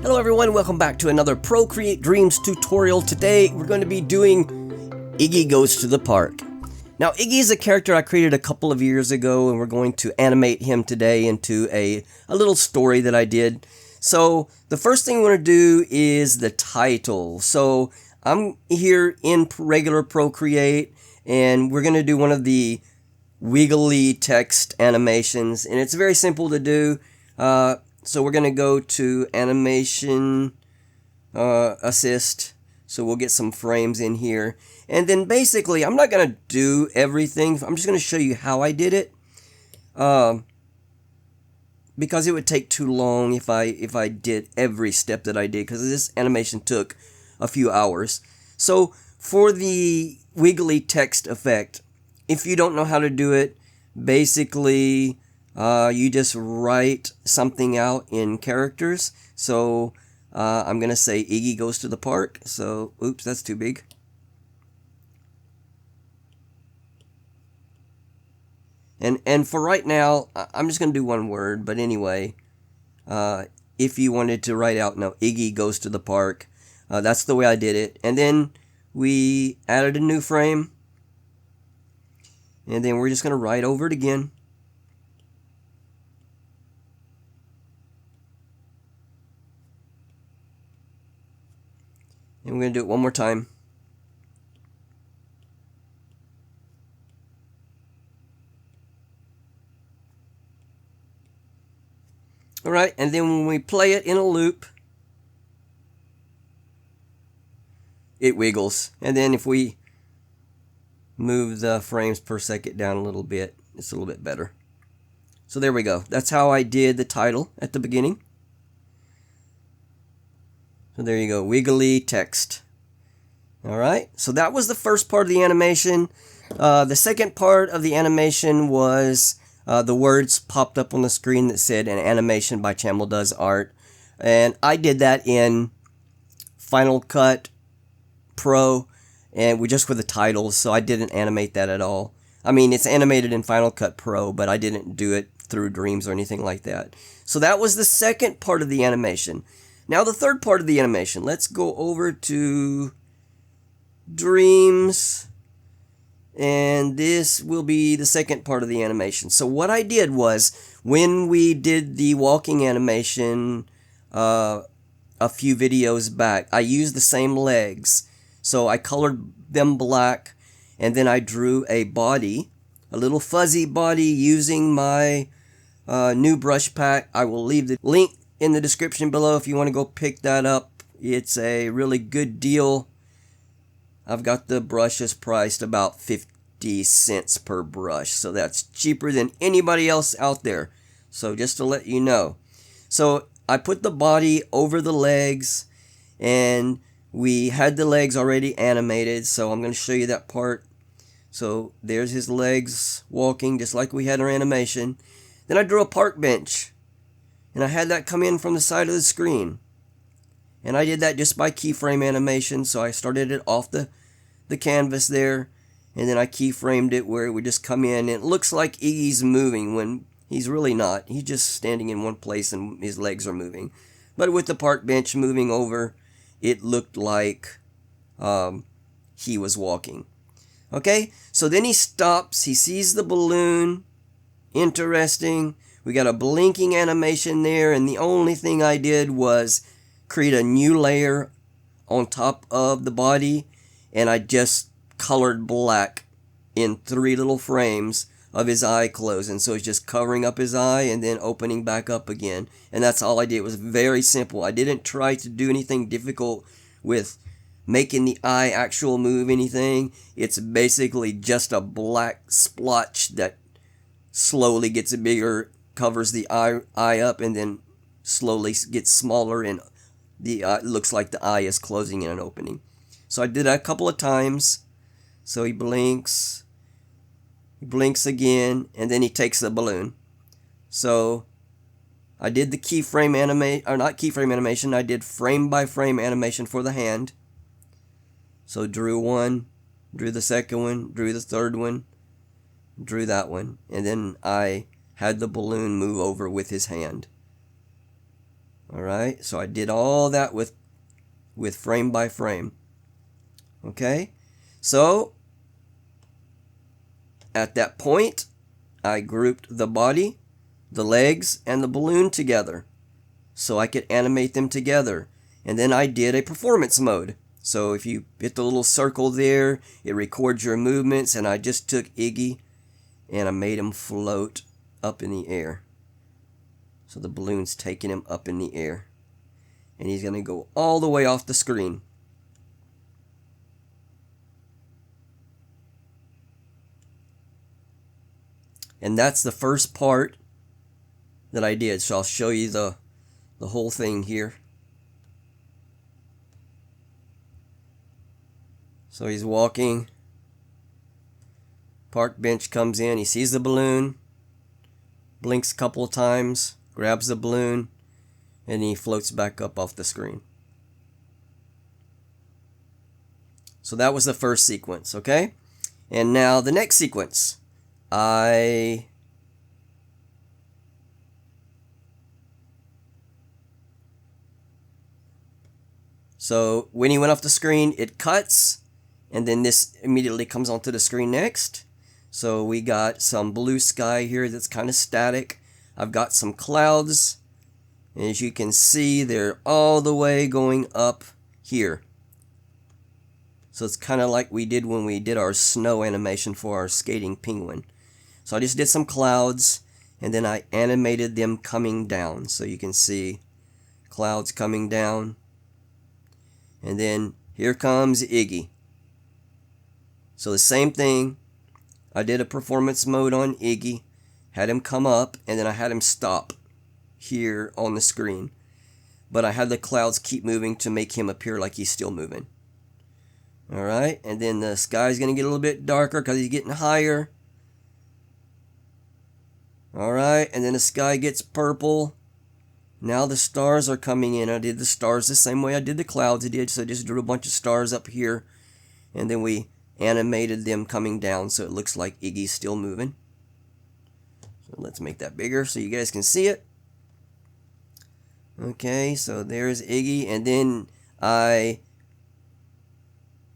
Hello everyone, welcome back to another Procreate Dreams tutorial. Today we're going to be doing Iggy Goes to the Park. Now Iggy is a character I created a couple of years ago, and we're going to animate him today into a little story that I did. So the first thing we're going to do is the title. So I'm here in regular Procreate, and we're going to do one of the wiggly text animations, and it's very simple to do. So we're going to go to animation assist. So we'll get some frames in here. And then basically, I'm not going to do everything. I'm just going to show you how I did it. Because it would take too long if I did every step that I did. Because this animation took a few hours. So for the wiggly text effect, if you don't know how to do it, basically you just write something out in characters. So I'm going to say Iggy goes to the park. So, oops, that's too big. And for right now, I'm just going to do one word. But anyway, if you wanted to write out, no, Iggy goes to the park. That's the way I did it. And then we added a new frame. And then we're just going to write over it again. And we're going to do it one more time. Alright, and then when we play it in a loop, it wiggles. And then if we move the frames per second down a little bit, it's a little bit better. So there we go. That's how I did the title at the beginning. So there you go, wiggly text. Alright, so that was the first part of the animation. The second part of the animation was the words popped up on the screen that said an animation by Chamel Does Art. And I did that in Final Cut Pro, and just with the titles, so I didn't animate that at all. I mean, it's animated in Final Cut Pro, but I didn't do it through Dreams or anything like that. So that was the second part of the animation. Now the third part of the animation, let's go over to Dreams, and this will be the second part of the animation. So what I did was, when we did the walking animation a few videos back, I used the same legs. So I colored them black, and then I drew a body, a little fuzzy body, using my new brush pack. I will leave the link in the description below if you want to go pick that up. It's a really good deal. I've got the brushes priced about 50 cents per brush, so that's cheaper than anybody else out there. So just to let you know. So I put the body over the legs, and we had the legs already animated, so I'm going to show you that part. So there's his legs walking just like we had our animation. Then I drew a park bench, and I had that come in from the side of the screen. And I did that just by keyframe animation, so I started it off the canvas there, and then I keyframed it where it would just come in, and it looks like Iggy's moving when he's really not. He's just standing in one place and his legs are moving. But with the park bench moving over, it looked like he was walking. Okay, so then he stops, he sees the balloon. Interesting. We got a blinking animation there, and the only thing I did was create a new layer on top of the body, and I just colored black in 3 little frames of his eye closing. So it's just covering up his eye and then opening back up again. And that's all I did. It was very simple. I didn't try to do anything difficult with making the eye actual move anything. It's basically just a black splotch that slowly gets bigger, covers the eye up, and then slowly gets smaller, and the looks like the eye is closing and opening. So I did that a couple of times. So he blinks again, and then he takes the balloon. So I did the keyframe not keyframe animation, I did frame by frame animation for the hand. So drew one, drew the second one, drew the third one, drew that one, and then I had the balloon move over with his hand. Alright, so I did all that with frame by frame. Okay, so at that point, I grouped the body, the legs, and the balloon together so I could animate them together. And then I did a performance mode. So if you hit the little circle there, it records your movements, and I just took Iggy and I made him float up in the air. So the balloon's taking him up in the air. And he's going to go all the way off the screen. And that's the first part that I did. So I'll show you the whole thing here. So he's walking. Park bench comes in. He sees the balloon. Blinks a couple of times. Grabs the balloon. And he floats back up off the screen. So that was the first sequence, okay? And now the next sequence. So when he went off the screen, it cuts, and then this immediately comes onto the screen next. So we got some blue sky here that's kind of static. I've got some clouds. And as you can see, they're all the way going up here. So it's kind of like we did when we did our snow animation for our skating penguin. So I just did some clouds, and then I animated them coming down. So you can see clouds coming down. And then here comes Iggy. So the same thing. I did a performance mode on Iggy. Had him come up, and then I had him stop here on the screen. But I had the clouds keep moving to make him appear like he's still moving. Alright, and then the sky's going to get a little bit darker because he's getting higher. Alright, and then the sky gets purple. Now the stars are coming in. I did the stars the same way I did the clouds. So I just drew a bunch of stars up here. And then we animated them coming down so it looks like Iggy's still moving. So let's make that bigger so you guys can see it. Okay, so there's Iggy. And then I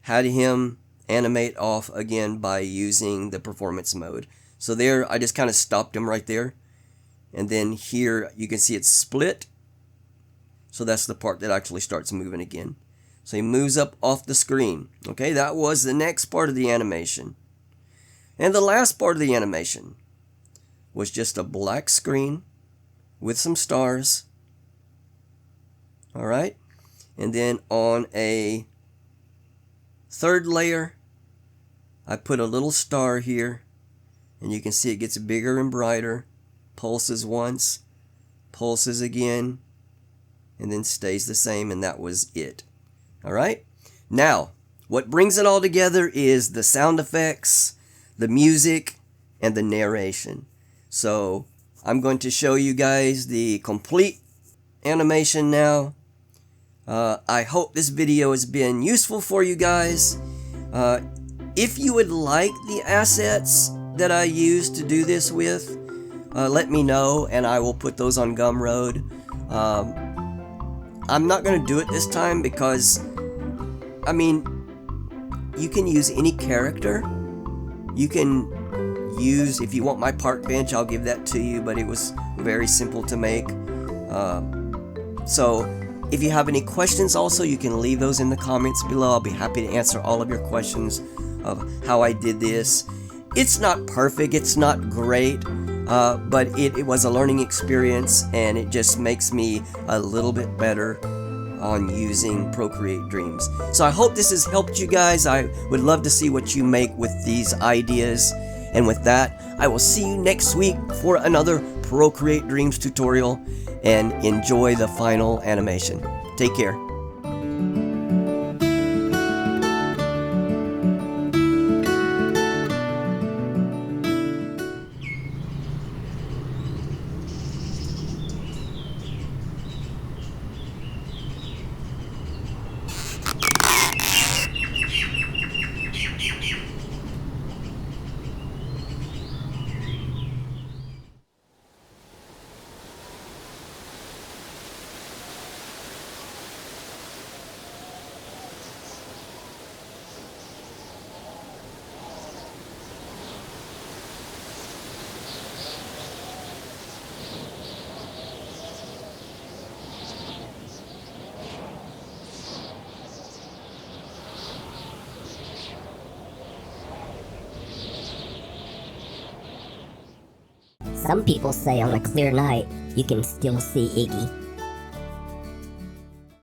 had him animate off again by using the performance mode. So there, I just kind of stopped him right there. And then here, you can see it's split. So that's the part that actually starts moving again. So he moves up off the screen. Okay, that was the next part of the animation. And the last part of the animation was just a black screen with some stars. Alright, and then on a third layer, I put a little star here. And you can see it gets bigger and brighter. Pulses once, pulses again, and then stays the same, and that was it. Alright? Now, what brings it all together is the sound effects, the music, and the narration. So, I'm going to show you guys the complete animation now. I hope this video has been useful for you guys. If you would like the assets that I used to do this with, let me know and I will put those on Gumroad. I'm not going to do it this time because, I mean, you can use any character. You can use, if you want my park bench, I'll give that to you, but it was very simple to make. So, if you have any questions also, you can leave those in the comments below. I'll be happy to answer all of your questions of how I did this. It's not perfect, it's not great. But it was a learning experience, and it just makes me a little bit better on using Procreate Dreams. So I hope this has helped you guys. I would love to see what you make with these ideas. And with that, I will see you next week for another Procreate Dreams tutorial, and enjoy the final animation. Take care. Some people say on a clear night, you can still see Iggy.